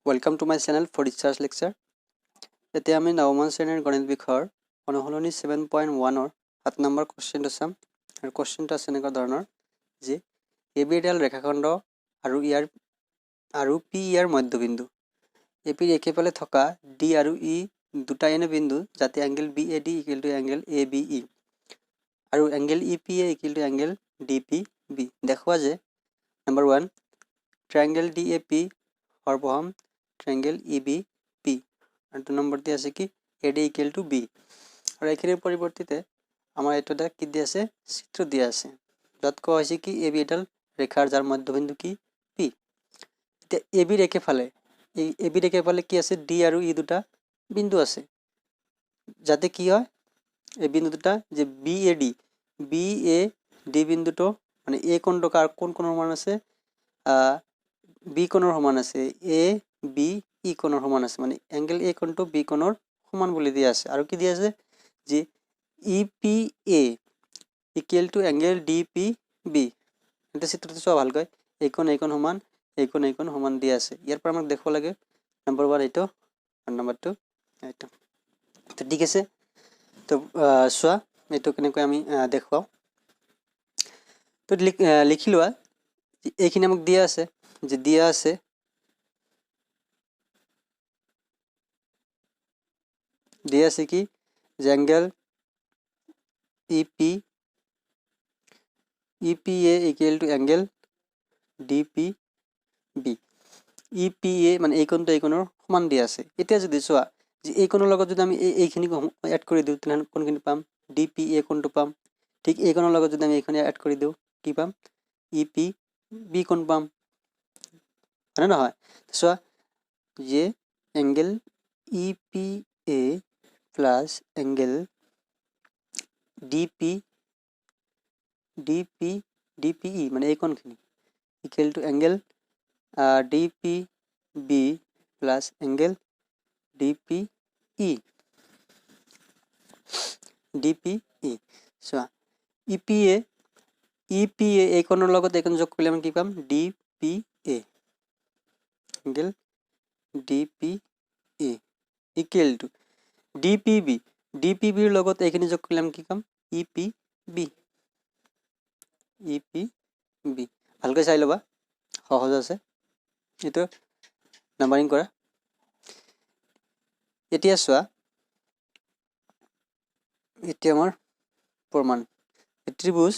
Welcome to my channel Forid lecture. Today আমি নৱম শ্ৰেণীৰ গণিত বিষয়ৰ অনুশীলনী 7.1 ৰ 7 নম্বৰ কোৱেশ্চনটো চাম আৰু কোৱেশ্চনটো আছে এনেকুৱা ধৰণৰ যে AB এডাল ৰেখাখণ্ড আৰু P ইয়াৰ মধ্যবিন্দু AP ৰ একেফালে থকা D আৰু E দুটা এনে বিন্দু যাতে এংগল BAD এংগল ABE আৰু এংগল EPA এংগল DPB দেখুৱা যে number 1 triangle DAP সৰ্বসম triangle EBP আৰু 2 নম্বৰতে আছে কি AD B আৰু এখিনিৰ পৰিৱৰ্তিতে আমাৰ এটা কি দিয়া আছে চিত্ৰ দিয়া আছে যত কোৱা হৈছে কি AB এডাল ৰেখাৰ যাৰ মধ্যবিন্দু কি P এতিয়া AB ৰেখাফালে এই AB ৰেখাফালে কি আছে D আৰু E দুটা বিন্দু আছে যাতে কি হয় এই বিন্দু দুটা যে BAD বিন্দুটো মানে A কোণটো কোন কোণৰ সমান আছে B কোণৰ সমান আছে ABE কোণৰ সমান আছে মানে এংগল A কোণটো B কোণৰ সমান বুলি দিয়া আছে আৰু কি দিয়া আছে যে EPA এংগল DPB এটা চিত্ৰটো চোৱা ভালকৈ এই কোণ সমান এই কোণ সমান দিয়া আছে ইয়াৰ পৰা আমাক দেখুৱা লাগে নম্বৰ 1 এইটো আৰু নম্বৰ 2 এইটো তো ঠিক আছে তো চোৱা এইটো কেনেকৈ আমি দেখুৱাও তো লিখি লোৱা এইখিনি আমাক দিয়া আছে যে দিয়া আছে কি যে angle EPA angle DPB EPA মানে এই কোণটো এই কোণৰ সমান দিয়া আছে এতিয়া যদি চোৱা যে এই কোণৰ লগত যদি আমি এইখিনি এড কৰি দিও তেনে কোনখিনি পাম DPA কোণটো পাম ঠিক এই কোণৰ লগত যদি আমি এইখিনি এড কৰি দিও কি পাম EPB কোণ পাম হয় না নহয় চোৱা যে angle EPA plus angle DPE মানে এই কোণখিনি equal to angle DPB plus angle DPE so EPA এই কোণৰ লগত এই কোণ যোগ কৰিলে আমি কি পাম DPA angle DPA equal to DPB ৰ লগত এইখিনি যোগ কৰিলে আমি কি পাম EPB ভালকৈ চাই লবা সহজ আছে এটো নাম্বাৰিং কৰা এতিয়া চোৱা এতিয়া আমাৰ প্ৰমাণ ত্ৰিভুজ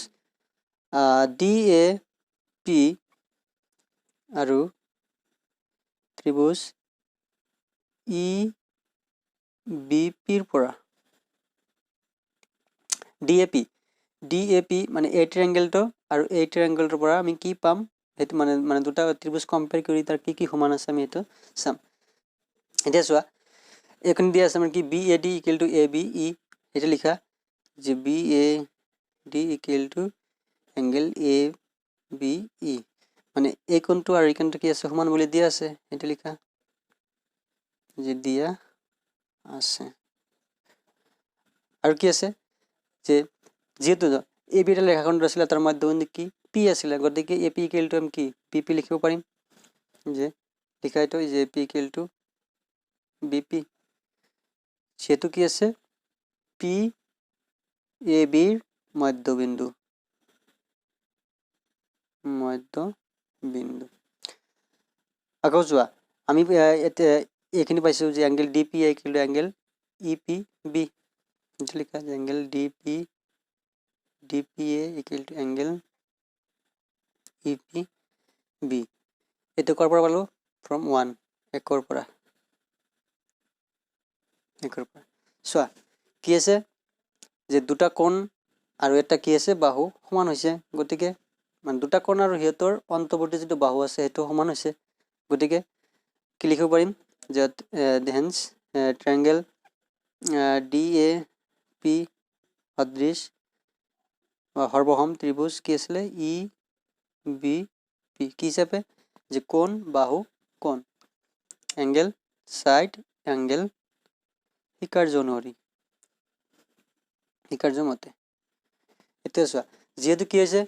DAP আৰু ত্ৰিভুজ EBP ৰ পৰা DAP মানে এই ট্ৰায়াঙ্গেলটো আৰু এই ট্ৰায়াঙ্গেলটোৰ পৰা আমি কি পাম হেতু মানে দুটা ত্ৰিভুজ কম্পেয়াৰ কৰি তাৰ কি সমান আছে আমি এটো চাম এতিয়া চোৱা এখন দিয়া আছে মানে কি BAD ABE এটা লিখা যে BAD এংগল ABE মানে এই কোণটো আৰু এই কোণটো কি আছে সমান বুলি দিয়া আছে এটা লিখা যে দিয়া আছে আৰু কি আছে যে যেহেতু AB এডাল ৰেখাখণ্ড আছিল তাৰ মধ্যবিন্দু কি P আছিল গতিকে AP আমি কি PP লিখিব পাৰিম যে লিখা এটো যে AP BP যেহেতু কি আছে P AB ৰ মধ্যবিন্দু আকৌ যোৱা আমি এইখিনি পাইছো যে এংগল DPA এংগল EPB লিখা যে এংগল DPA এংগল EPB এটো কৰ পৰা পালো from 1 একৰ পৰা চোৱা কি আছে যে দুটা কোণ আৰু এটা কি আছে বাহু সমান হৈছে গতিকে মানে দুটা কোণ আৰু হিয়তৰ অন্তৰ্বৰ্তী যেটো বাহু আছে হেতু সমান হৈছে গতিকে কি লিখিব পাৰিম যে hence triangle DAP সদৃশ সৰ্বসম ত্ৰিভুজ কি আছিল EBP কি হিচাপে যে কোণ বাহু কোণ এংগল সাইড এংগল শিকাৰ্য মতে এতিয়া চোৱা যেহেতু কি হৈছে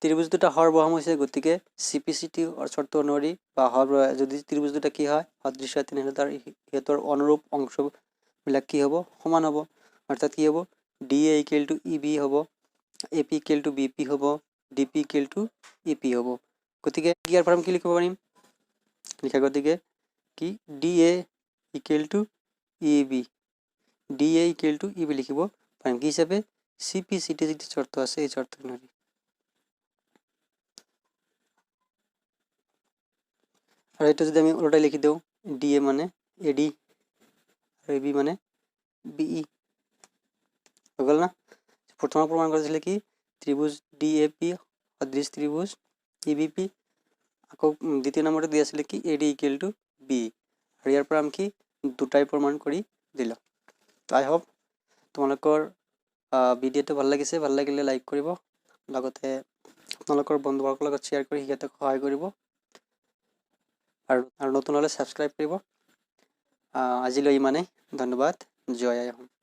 ত্ৰিভুজ দুটা হৰবহম হৈছে গতিকে CPCT শৰ্ত অনুযায়ী বা হৰ যদি ত্ৰিভুজ দুটা কি হয় সদৃশ হয় তেনেহলে তাৰ ইহঁতৰ অনুৰূপ অংশবিলাক কি হ'ব সমান হ'ব অৰ্থাৎ কি হ'ব DA equal to EB হ'ব AP equal to BP হ'ব DP equal to EP হ'ব গতিকে ইয়াৰ পৰা আমি কি লিখিব পাৰিম লিখা গতিকে কি DA equal to EB DA equal to EB লিখিব পাৰিম কি হিচাপে CPCT যিটো শর্ত আছে এই শর্ত অনুযায়ী আর এটা যদি আমি উল্টাই লিখি দেও DA মানে AD আর AB মানে BE হল না প্রথমে প্রমাণ করেছিল কি ত্রিভুজ DAP সদৃশ ত্রিভুজ EBP আকৌ দ্বিতীয় নম্বৰটো দিয়া আছিল কি AD equal to BE আৰু ইয়াৰ পৰা আমি কি দুটাই প্ৰমাণ কৰি দিলো তো আই হোপ তোমালোকৰ ভিডিঅ'টো ভাল লাগিছে ভাল লাগিলে লাইক কৰিব লগতে আপোনালোকৰ বন্ধুবৰ্গৰ লগত শ্বেয়াৰ কৰি সিহঁতক সহায় কৰিব আৰু নতুন হলে সাবস্ক্ৰাইব কৰিব আজিলৈ ইমানেই ধন্যবাদ জয় আই অসম